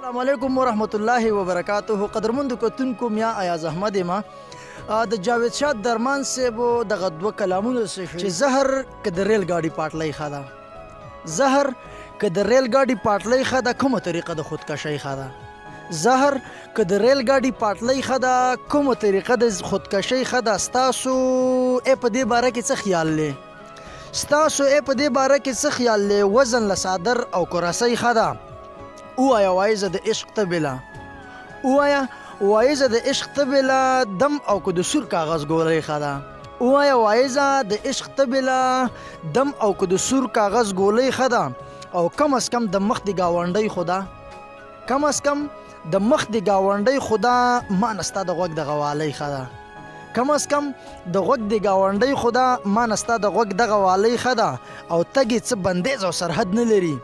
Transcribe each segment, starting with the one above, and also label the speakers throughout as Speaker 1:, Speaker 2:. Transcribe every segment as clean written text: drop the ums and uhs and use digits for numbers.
Speaker 1: السلام علیکم ورحمت الله وبرکاته. قدرمند کتونکو میا ایاز احمد ما د جاوید شاه درمان صاحب دغه دوه کلامونه چې زهر که د ریل ګاډي پاټلۍ ښه ده، زهر که د ریل ګاډي پاټلۍ ښه ده، کومه طریقه د خودکشۍ ښه ده؟ زهر که د ریل ګاډي پاټلۍ ښه ده، کومه طریقه د خودکشۍ ښه ده؟ ستاسو په دې باره کې څه خیال دی؟ ستاسو په دې باره کې څه خیال دی؟ وزن له څادر او کراسۍ ښه ده؟ ووایه وایزه د عشق تبله، ووایه وایزه د عشق تبله، دم او که د سور کاغذ ګولۍ ښه ده؟ ووایه وایزه د عشق تبله، دم او که د سور کاغذ ګولۍ ښه ده؟ او کم از کم د مخ د ګاونډۍ خو ده، کم از کم د مخ د ګاونډۍ خو ده، ما نه ستا د غوږ د غوالۍ ښه ده؟ کم از کم د غوږ د ګاونډۍ خو ده، ما نه ستا د غوږ د غوالۍ ښه ده؟ او تګ یې څه بندیز او سرحد نه لري،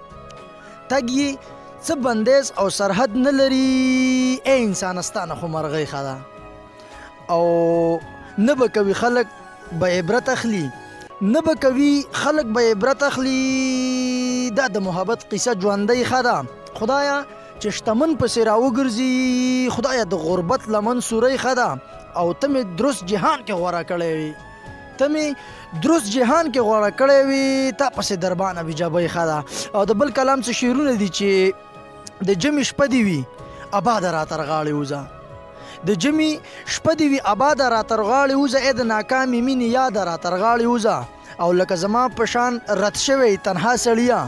Speaker 1: تګ یې څه بندیز او سرحد نه لري. ای انسانه ستا نه خو مرغۍ ښه ده؟ او نه به کوي خلک به عبرت اخلي، نه به کوي خلک به عبرت اخلي. دا د محبت قصه ژوندۍ ښه ده؟ خدایه چې شتمن پسې راوګرځي، خدایه د غربت لمن سورۍ ښه ده؟ او ته مې درست جهان کې غوره کړی وي، ته مې درست جهان کې غوره کړی وي، تا پسې دربان ابیجابۍ ښه ده؟ او د بل کلام څه شعرونه دي چې د جمې شپه دې وي اباده را تر غاړې وځه، د جمې شپه دې وي اباده را تر غاړې وځه، ای د ناکامې مینې یاده را تر غاړې وځه. او لکه زما په شان رد شوی تنها سړیه،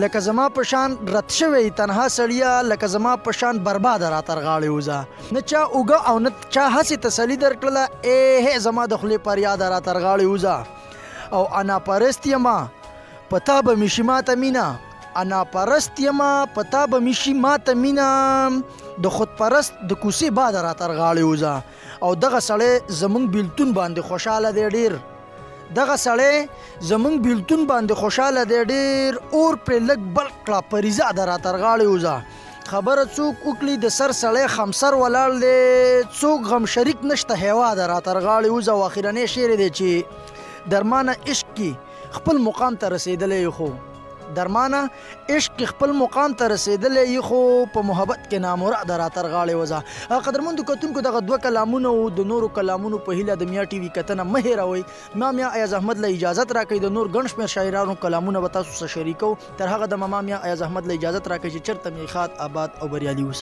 Speaker 1: لکه زما په شان رد شوی تنها سړیه، لکه زما په شان برباده را تر غاړې وځه. نه چا اوږه او نه چا هسې تسلي درکړله، ای زما د خولې پریاده را تر غاړې وځه. او انا پرست یمه په تا به مې شي ماته مینه، انا پرست یمه په تا به مې شي ماته مینه، د خودپرست د کوڅې باده را تر غاړې وځه. او دغه سړی زمونږ بیلتون باندې خوشحاله دی ډېر، دغه سړی زمونږ بیلتون باندې خوشحاله دی ډېر، اور پرې لږ بل کړه پریزه ده را تر غاړې وځه. خبره څوک وکړي د سر سړی خمسر ولاړ دی، څوک غم شریک نشته هیوا ده را تر غاړې وځه. او اخرنی شعر دی چې درمانه عشق کې خپل مقام ته رسېدلی خو، درمانه عشق کې خپل مقام ته رسېدلی خو، په محبت کې نامراده را تر غاړې وځه. قدرمندو کتونکو دغه دوه کلامونه و، د نورو کلامونو په هیله د میا ټي وي کتنه مه هېروئ. ما میا ایاز احمد له اجازت راکوي، د نور ګڼ شمېر شاعرانو کلامونه به تاسو سره شریکو. تر هغه دمه ما میا ایاز احمد له اجازت راکوي چې چېرته مې ښاد آباد او بریالي اوسئ.